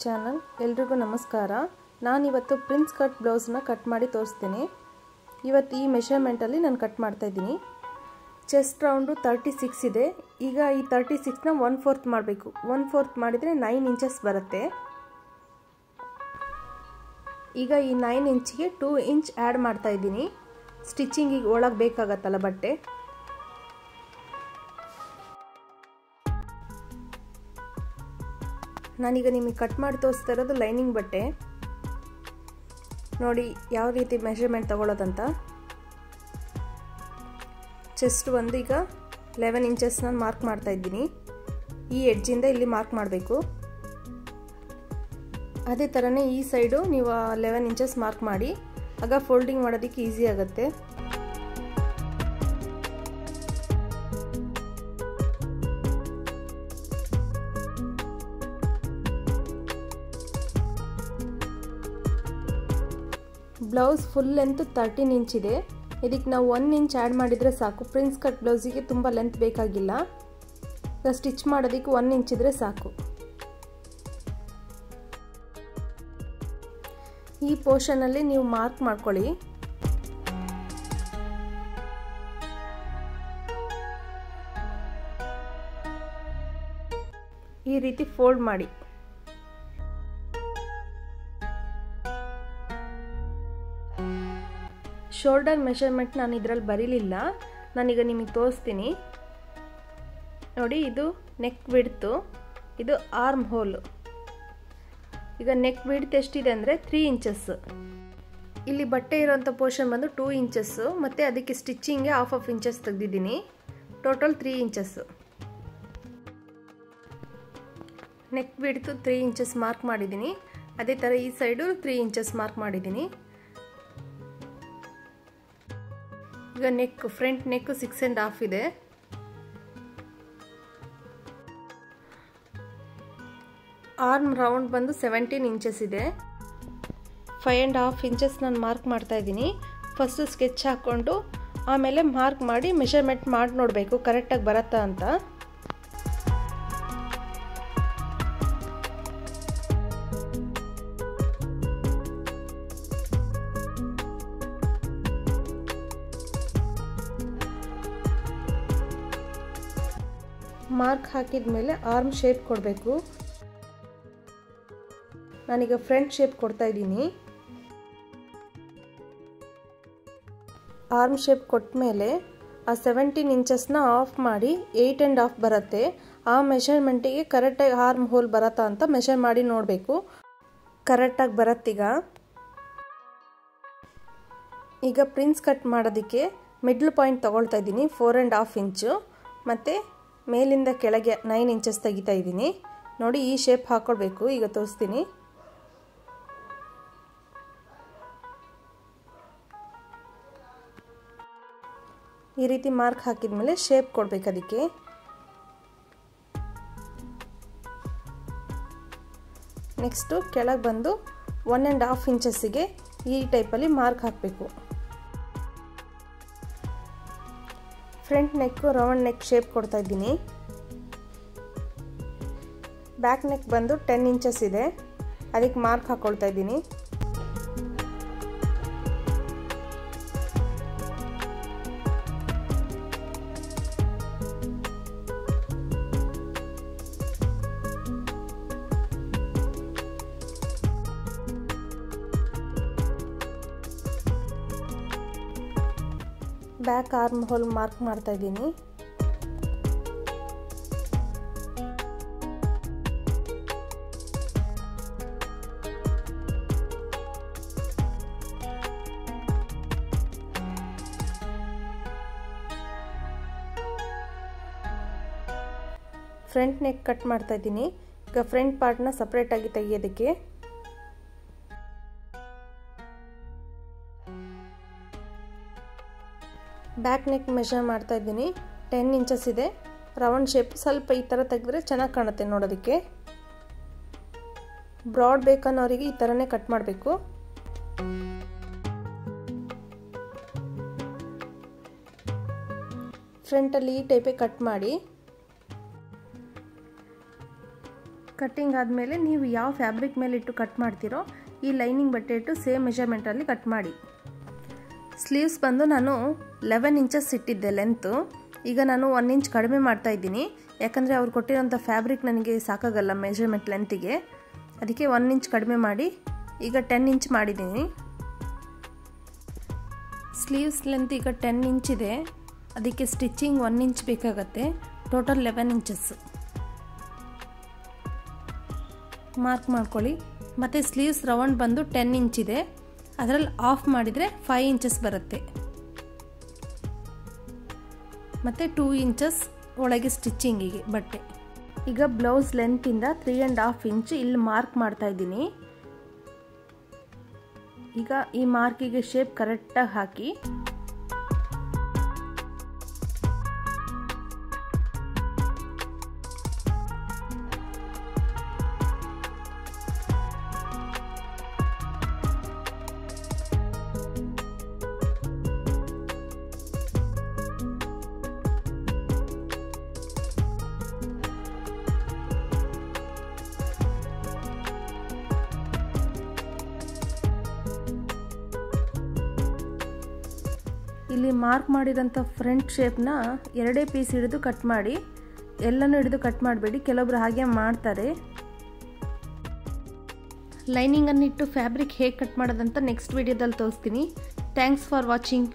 Channel. ಎಲ್ರಿಗೂ ನಮಸ್ಕಾರ. ನಾನು ಇವತ್ತು ಪ್ರಿನ್ಸ್ ಕಟ್ ಬ್ಲೌಸ್ನ ಕಟ್ ಮಾಡಿ ತೋರಿಸ್ತೀನಿ. ಇವತ್ತು ಈ ಮೆಷರ್ಮೆಂಟಲ್ಲಿ ನಾನು ಕಟ್ ಮಾಡ್ತಾ ಇದ್ದೀನಿ. ಚೆಸ್ಟ್ ರೌಂಡು 36 ಇದೆ. ಈಗ ಈ 36ನ 1/4 ಮಾಡಬೇಕು. 1/4 ಮಾಡಿದರೆ 9 ಇಂಚಸ್ ಬರುತ್ತೆ. ಈಗ ಈ 9 ಇಂಚಿಗೆ 2 ಇಂಚ್ ಆ್ಯಡ್ ಮಾಡ್ತಾ ಇದ್ದೀನಿ. ಸ್ಟಿಚಿಂಗಿಗೆ ಒಳಗೆ ಬೇಕಾಗತ್ತಲ್ಲ ಬಟ್ಟೆ. ನಾನೀಗ ನಿಮಗೆ ಕಟ್ ಮಾಡಿ ತೋರಿಸ್ತಾ ಇರೋದು ಲೈನಿಂಗ್ ಬಟ್ಟೆ. ನೋಡಿ ಯಾವ ರೀತಿ ಮೆಷರ್ಮೆಂಟ್ ತಗೊಳ್ಳೋದಂತ. ಚೆಸ್ಟ್ ಒಂದು ಈಗ 11 ಇಂಚಸ್ ನಾನು ಮಾರ್ಕ್ ಮಾಡ್ತಾ ಇದ್ದೀನಿ. ಈ ಎಡ್ಜಿಂದ ಇಲ್ಲಿ ಮಾರ್ಕ್ ಮಾಡಬೇಕು. ಅದೇ ಥರನೇ ಈ ಸೈಡು ನೀವು 11 ಇಂಚಸ್ ಮಾರ್ಕ್ ಮಾಡಿ. ಆಗ ಫೋಲ್ಡಿಂಗ್ ಮಾಡೋದಕ್ಕೆ ಈಸಿ ಆಗುತ್ತೆ. ಬ್ಲೌಸ್ ಫುಲ್ ಲೆಂತ್ 13 ಇಂಚ್ ಇದೆ. ಇದಕ್ಕೆ ನಾವು 1 ಇಂಚ್ ಆ್ಯಡ್ ಮಾಡಿದರೆ ಸಾಕು. ಪ್ರಿನ್ಸ್ ಕಟ್ ಬ್ಲೌಸಿಗೆ ತುಂಬ ಲೆಂತ್ ಬೇಕಾಗಿಲ್ಲ. ಈಗ ಸ್ಟಿಚ್ ಮಾಡೋದಕ್ಕೆ 1 ಇಂಚ್ ಇದ್ದರೆ ಸಾಕು. ಈ ಪೋರ್ಷನಲ್ಲಿ ನೀವು ಮಾರ್ಕ್ ಮಾಡ್ಕೊಳ್ಳಿ. ಈ ರೀತಿ ಫೋಲ್ಡ್ ಮಾಡಿ. ಶೋಲ್ಡರ್ ಮೆಷರ್ಮೆಂಟ್ ನಾನು ಇದರಲ್ಲಿ ಬರೀಲಿಲ್ಲ. ನಾನೀಗ ನಿಮಗೆ ತೋರಿಸ್ತೀನಿ. ನೋಡಿ, ಇದು ನೆಕ್ ವಿಡ್ತು, ಇದು ಆರ್ಮ್ ಹೋಲು. ಈಗ ನೆಕ್ ವಿಡ್ತ್ ಎಷ್ಟಿದೆ ಅಂದರೆ 3 ಇಂಚಸ್. ಇಲ್ಲಿ ಬಟ್ಟೆ ಇರೋಂಥ ಪೋರ್ಷನ್ ಬಂದು 2 ಇಂಚಸ್ಸು ಮತ್ತು ಅದಕ್ಕೆ ಸ್ಟಿಚ್ಚಿಂಗ್ಗೆ 1/2 ಇಂಚಸ್ ತೆಗೆದಿದ್ದೀನಿ. Total 3 inches. Neck width 3 inches mark ಮಾಡಿದ್ದೀನಿ. ಅದೇ ಥರ ಈ ಸೈಡು 3 ಇಂಚಸ್ ಮಾರ್ಕ್ ಮಾಡಿದ್ದೀನಿ. ಈಗ ನೆಕ್ ಫ್ರಂಟ್ ನೆಕ್ 6.5 ಇದೆ. ಆರ್ಮ್ ರೌಂಡ್ ಬಂದು 17 ಇಂಚಸ್ ಇದೆ. 5.5 ಇಂಚಸ್ ನಾನು ಮಾರ್ಕ್ ಮಾಡ್ತಾ ಇದ್ದೀನಿ. ಫಸ್ಟು ಸ್ಕೆಚ್ ಹಾಕ್ಕೊಂಡು ಆಮೇಲೆ ಮಾರ್ಕ್ ಮಾಡಿ ಮೆಷರ್ಮೆಂಟ್ ಮಾಡಿ ನೋಡಬೇಕು ಕರೆಕ್ಟಾಗಿ ಬರುತ್ತಾ ಅಂತ. ಮಾರ್ಕ್ ಹಾಕಿದ ಮೇಲೆ ಆರ್ಮ್ ಶೇಪ್ ಕೊಡಬೇಕು. ನಾನೀಗ ಫ್ರಂಟ್ ಶೇಪ್ ಕೊಡ್ತಾ ಇದ್ದೀನಿ. ಆರ್ಮ್ ಶೇಪ್ ಕೊಟ್ಟ ಮೇಲೆ ಆ 17 ಇಂಚಸ್ನ ಆಫ್ ಮಾಡಿ 8.5 ಬರುತ್ತೆ. ಆ ಮೆಷರ್ಮೆಂಟಿಗೆ ಕರೆಕ್ಟಾಗಿ ಆರ್ಮ್ ಹೋಲ್ ಬರತ್ತಾ ಅಂತ ಮೆಷರ್ ಮಾಡಿ ನೋಡಬೇಕು. ಕರೆಕ್ಟಾಗಿ ಬರತ್ತೀಗ. ಈಗ ಪ್ರಿನ್ಸ್ ಕಟ್ ಮಾಡೋದಕ್ಕೆ ಮಿಡ್ಲ್ ಪಾಯಿಂಟ್ ತಗೊಳ್ತಾ ಇದ್ದೀನಿ 4.5 ಇಂಚು ಮತ್ತು ಮೇಲಿಂದ ಕೆಳಗೆ 9 ಇಂಚಸ್ ತೆಗಿತಾ ಇದ್ದೀನಿ. ನೋಡಿ, ಈ ಶೇಪ್ ಹಾಕ್ಕೊಳ್ಬೇಕು. ಈಗ ತೋರಿಸ್ತೀನಿ. ಈ ರೀತಿ ಮಾರ್ಕ್ ಹಾಕಿದ ಮೇಲೆ ಶೇಪ್ ಕೊಡಬೇಕು. ಅದಕ್ಕೆ ನೆಕ್ಸ್ಟು ಕೆಳಗೆ ಬಂದು 1.5 ಇಂಚಸ್ಸಿಗೆ ಈ ಟೈಪಲ್ಲಿ ಮಾರ್ಕ್ ಹಾಕಬೇಕು. ಫ್ರಂಟ್ ನೆಕ್ಕು ರೌಂಡ್ ನೆಕ್ ಶೇಪ್ ಕೊಡ್ತಾ ಇದ್ದೀನಿ. ಬ್ಯಾಕ್ ನೆಕ್ ಬಂದು 10 ಇಂಚಸ್ ಇದೆ. ಅದಕ್ಕೆ ಮಾರ್ಕ್ ಹಾಕ್ಕೊಳ್ತಾ ಇದ್ದೀನಿ. ಬ್ಯಾಕ್ ಆರ್ಮ್ ಹೋಲ್ ಮಾರ್ಕ್ ಮಾಡ್ತಾ ಇದ್ದೀನಿ. ಫ್ರಂಟ್ ನೆಕ್ ಕಟ್ ಮಾಡ್ತಾ ಇದ್ದೀನಿ. ಈಗ ಫ್ರಂಟ್ ಪಾರ್ಟ್ನ ಸಪ್ರೇಟಾಗಿ ತೆಗೆಯೋದಕ್ಕೆ ಬ್ಯಾಕ್ ನೆಕ್ ಮೆಷರ್ ಮಾಡ್ತಾ ಇದ್ದೀನಿ. 10 ಇಂಚಸ್ ಇದೆ. ರೌಂಡ್ ಶೇಪ್ ಸ್ವಲ್ಪ ಈ ಥರ ತೆಗೆದ್ರೆ ಚೆನ್ನಾಗಿ ಕಾಣುತ್ತೆ ನೋಡೋದಕ್ಕೆ. ಬ್ರಾಡ್ ಬೇಕನ್ನೋರಿಗೆ ಈ ಥರನೇ ಕಟ್ ಮಾಡಬೇಕು. ಫ್ರಂಟಲ್ಲಿ ಈ ಟೈಪೇ ಕಟ್ ಮಾಡಿ ಕಟ್ಟಿಂಗ್ ಆದಮೇಲೆ ನೀವು ಯಾವ ಫ್ಯಾಬ್ರಿಕ್ ಮೇಲೆ ಇಟ್ಟು ಕಟ್ ಮಾಡ್ತೀರೋ ಈ ಲೈನಿಂಗ್ ಬಟ್ಟೆ ಇಟ್ಟು ಸೇಮ್ ಮೆಜರ್ಮೆಂಟಲ್ಲಿ ಕಟ್ ಮಾಡಿ. ಸ್ಲೀವ್ಸ್ ಬಂದು ನಾನು 11 ಇಂಚಸ್ ಇಟ್ಟಿದ್ದೆ ಲೆಂತು. ಈಗ ನಾನು 1 ಇಂಚ್ ಕಡಿಮೆ ಮಾಡ್ತಾ ಇದ್ದೀನಿ, ಯಾಕಂದರೆ ಅವ್ರು ಕೊಟ್ಟಿರೋಂಥ ಫ್ಯಾಬ್ರಿಕ್ ನನಗೆ ಸಾಕಾಗಲ್ಲ ಮೆಜರ್ಮೆಂಟ್ ಲೆಂತಿಗೆ. ಅದಕ್ಕೆ 1 ಇಂಚ್ ಕಡಿಮೆ ಮಾಡಿ ಈಗ 10 ಇಂಚ್ ಮಾಡಿದ್ದೀನಿ. ಸ್ಲೀವ್ಸ್ ಲೆಂತ್ ಈಗ 10 ಇಂಚ್ ಇದೆ, ಅದಕ್ಕೆ ಸ್ಟಿಚಿಂಗ್ 1 ಇಂಚ್ ಬೇಕಾಗತ್ತೆ. ಟೋಟಲ್ 11 ಇಂಚಸ್ ಮಾರ್ಕ್ ಮಾಡ್ಕೊಳ್ಳಿ. ಮತ್ತು ಸ್ಲೀವ್ಸ್ ರೌಂಡ್ ಬಂದು 10 ಇಂಚ್ ಇದೆ, ಅದರಲ್ಲಿ ಆಫ್ ಮಾಡಿದರೆ 5 ಇಂಚಸ್ ಬರುತ್ತೆ. ಮತ್ತು 2 ಇಂಚಸ್ ಒಳಗೆ ಸ್ಟಿಚಿಂಗಿಗೆ ಬಟ್ಟೆ. ಈಗ ಬ್ಲೌಸ್ ಲೆಂತಿಂದ 3.5 ಇಂಚ್ ಇಲ್ಲಿ ಮಾರ್ಕ್ ಮಾಡ್ತಾ ಇದ್ದೀನಿ. ಈಗ ಈ ಮಾರ್ಕಿಗೆ ಶೇಪ್ ಕರೆಕ್ಟಾಗಿ ಹಾಕಿ ಇಲ್ಲಿ ಮಾರ್ಕ್ ಮಾಡಿರೋಂಥ ಫ್ರಂಟ್ ಶೇಪ್ನ 2 ಪೀಸ್ ಹಿಡಿದು ಕಟ್ ಮಾಡಿ. ಎಲ್ಲನೂ ಹಿಡಿದು ಕಟ್ ಮಾಡಬೇಡಿ, ಕೆಲವೊಬ್ರು ಹಾಗೆ ಮಾಡ್ತಾರೆ. ಲೈನಿಂಗನ್ನು ಇಟ್ಟು ಫ್ಯಾಬ್ರಿಕ್ ಹೇಗೆ ಕಟ್ ಮಾಡೋದಂತ ನೆಕ್ಸ್ಟ್ ವಿಡಿಯೋದಲ್ಲಿ ತೋರಿಸ್ತೀನಿ. Thanks for watching.